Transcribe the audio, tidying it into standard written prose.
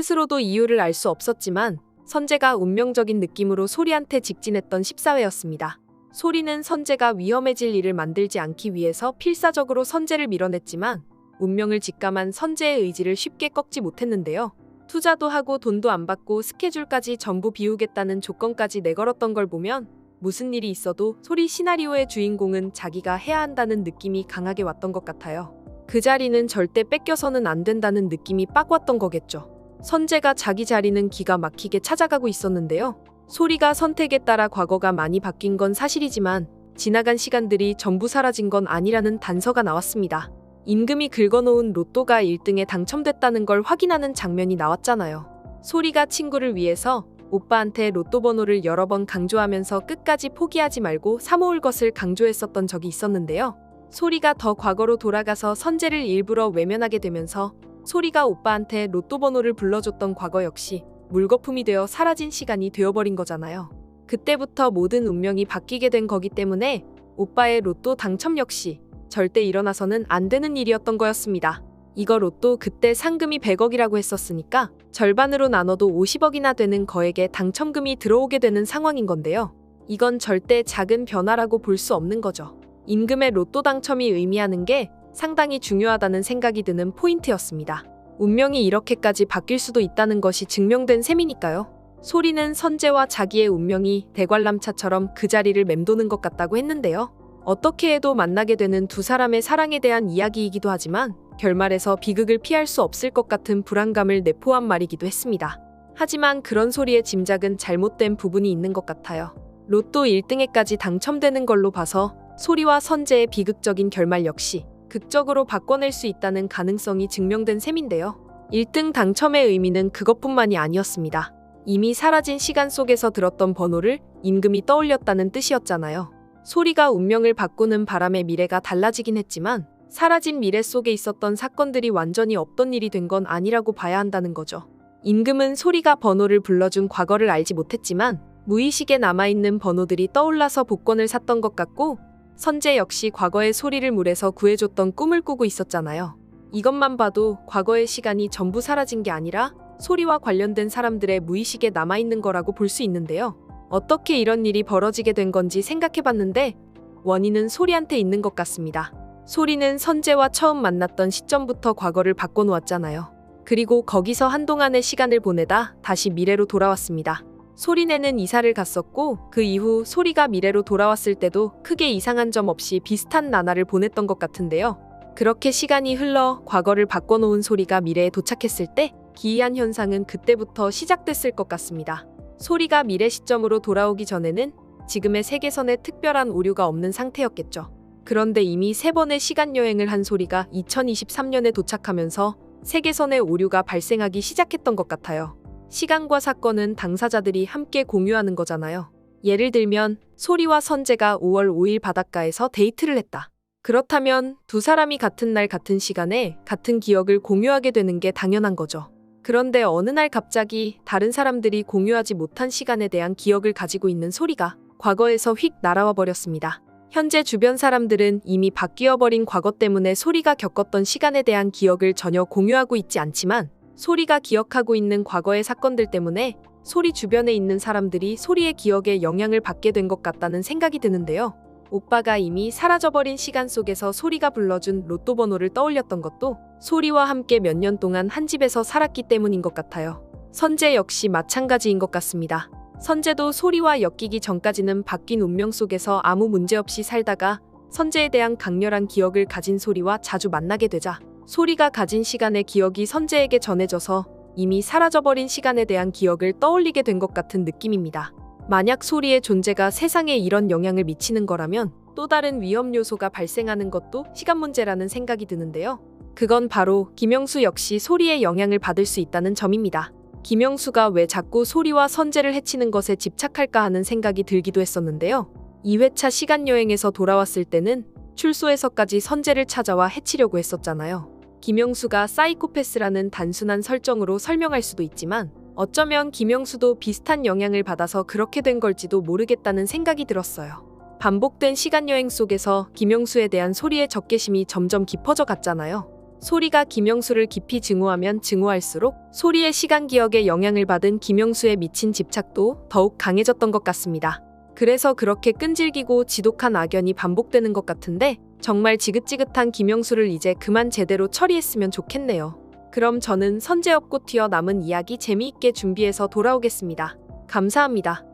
스스로도 이유를 알 수 없었지만 선재가 운명적인 느낌으로 소리한테 직진했던 14회였습니다. 소리는 선재가 위험해질 일을 만들지 않기 위해서 필사적으로 선재를 밀어냈지만 운명을 직감한 선재의 의지를 쉽게 꺾지 못했는데요. 투자도 하고 돈도 안 받고 스케줄까지 전부 비우겠다는 조건까지 내걸었던 걸 보면 무슨 일이 있어도 소리 시나리오의 주인공은 자기가 해야 한다는 느낌이 강하게 왔던 것 같아요. 그 자리는 절대 뺏겨서는 안 된다는 느낌이 빡 왔던 거겠죠. 선재가 자기 자리는 기가 막히게 찾아가고 있었는데요. 소리가 선택에 따라 과거가 많이 바뀐 건 사실이지만 지나간 시간들이 전부 사라진 건 아니라는 단서가 나왔습니다. 임금이 긁어놓은 로또가 1등에 당첨됐다는 걸 확인하는 장면이 나왔잖아요. 소리가 친구를 위해서 오빠한테 로또 번호를 여러 번 강조하면서 끝까지 포기하지 말고 사모을 것을 강조했었던 적이 있었는데요. 소리가 더 과거로 돌아가서 선재를 일부러 외면하게 되면서 소리가 오빠한테 로또 번호를 불러줬던 과거 역시 물거품이 되어 사라진 시간이 되어버린 거잖아요. 그때부터 모든 운명이 바뀌게 된 거기 때문에 오빠의 로또 당첨 역시 절대 일어나서는 안 되는 일이었던 거였습니다. 이거 로또 그때 상금이 100억이라고 했었으니까 절반으로 나눠도 50억이나 되는 거액의 당첨금이 들어오게 되는 상황인 건데요. 이건 절대 작은 변화라고 볼 수 없는 거죠. 임금의 로또 당첨이 의미하는 게 상당히 중요하다는 생각이 드는 포인트였습니다. 운명이 이렇게까지 바뀔 수도 있다는 것이 증명된 셈이니까요. 소리는 선재와 자기의 운명이 대관람차처럼 그 자리를 맴도는 것 같다고 했는데요. 어떻게 해도 만나게 되는 두 사람의 사랑에 대한 이야기이기도 하지만 결말에서 비극을 피할 수 없을 것 같은 불안감을 내포한 말이기도 했습니다. 하지만 그런 소리의 짐작은 잘못된 부분이 있는 것 같아요. 로또 1등에까지 당첨되는 걸로 봐서 소리와 선재의 비극적인 결말 역시 극적으로 바꿔낼 수 있다는 가능성이 증명된 셈인데요. 1등 당첨의 의미는 그것뿐만이 아니었습니다. 이미 사라진 시간 속에서 들었던 번호를 임금이 떠올렸다는 뜻이었잖아요. 소리가 운명을 바꾸는 바람에 미래가 달라지긴 했지만 사라진 미래 속에 있었던 사건들이 완전히 없던 일이 된 건 아니라고 봐야 한다는 거죠. 임금은 소리가 번호를 불러준 과거를 알지 못했지만 무의식에 남아있는 번호들이 떠올라서 복권을 샀던 것 같고 선재 역시 과거의 소리를 물에서 구해줬던 꿈을 꾸고 있었잖아요. 이것만 봐도 과거의 시간이 전부 사라진 게 아니라 소리와 관련된 사람들의 무의식에 남아있는 거라고 볼 수 있는데요. 어떻게 이런 일이 벌어지게 된 건지 생각해봤는데 원인은 소리한테 있는 것 같습니다. 소리는 선재와 처음 만났던 시점부터 과거를 바꿔놓았잖아요. 그리고 거기서 한동안의 시간을 보내다 다시 미래로 돌아왔습니다. 소리네는 이사를 갔었고 그 이후 소리가 미래로 돌아왔을 때도 크게 이상한 점 없이 비슷한 나날을 보냈던 것 같은데요. 그렇게 시간이 흘러 과거를 바꿔놓은 소리가 미래에 도착했을 때 기이한 현상은 그때부터 시작됐을 것 같습니다. 소리가 미래 시점으로 돌아오기 전에는 지금의 세계선에 특별한 오류가 없는 상태였겠죠. 그런데 이미 3번의 시간여행을 한 소리가 2023년에 도착하면서 세계선에 오류가 발생하기 시작했던 것 같아요. 시간과 사건은 당사자들이 함께 공유하는 거잖아요. 예를 들면 소리와 선재가 5월 5일 바닷가에서 데이트를 했다. 그렇다면 두 사람이 같은 날 같은 시간에 같은 기억을 공유하게 되는 게 당연한 거죠. 그런데 어느 날 갑자기 다른 사람들이 공유하지 못한 시간에 대한 기억을 가지고 있는 소리가 과거에서 휙 날아와 버렸습니다. 현재 주변 사람들은 이미 바뀌어버린 과거 때문에 소리가 겪었던 시간에 대한 기억을 전혀 공유하고 있지 않지만 소리가 기억하고 있는 과거의 사건들 때문에 소리 주변에 있는 사람들이 소리의 기억에 영향을 받게 된 것 같다는 생각이 드는데요. 오빠가 이미 사라져버린 시간 속에서 소리가 불러준 로또 번호를 떠올렸던 것도 소리와 함께 몇 년 동안 한 집에서 살았기 때문인 것 같아요. 선재 역시 마찬가지인 것 같습니다. 선재도 소리와 엮이기 전까지는 바뀐 운명 속에서 아무 문제 없이 살다가 선재에 대한 강렬한 기억을 가진 소리와 자주 만나게 되자 소리가 가진 시간의 기억이 선재에게 전해져서 이미 사라져버린 시간에 대한 기억을 떠올리게 된 것 같은 느낌입니다. 만약 소리의 존재가 세상에 이런 영향을 미치는 거라면 또 다른 위험 요소가 발생하는 것도 시간 문제라는 생각이 드는데요. 그건 바로 김영수 역시 소리의 영향을 받을 수 있다는 점입니다. 김영수가 왜 자꾸 소리와 선재를 해치는 것에 집착할까 하는 생각이 들기도 했었는데요. 2회차 시간여행에서 돌아왔을 때는 출소에서까지 선재를 찾아와 해치려고 했었잖아요. 김영수가 사이코패스라는 단순한 설정으로 설명할 수도 있지만 어쩌면 김영수도 비슷한 영향을 받아서 그렇게 된 걸지도 모르겠다는 생각이 들었어요. 반복된 시간여행 속에서 김영수에 대한 소리의 적개심이 점점 깊어져 갔잖아요. 소리가 김영수를 깊이 증오하면 증오할수록 소리의 시간 기억에 영향을 받은 김영수에 미친 집착도 더욱 강해졌던 것 같습니다. 그래서 그렇게 끈질기고 지독한 악연이 반복되는 것 같은데 정말 지긋지긋한 김영수를 이제 그만 제대로 처리했으면 좋겠네요. 그럼 저는 선재 없고 튀어남은 이야기 재미있게 준비해서 돌아오겠습니다. 감사합니다.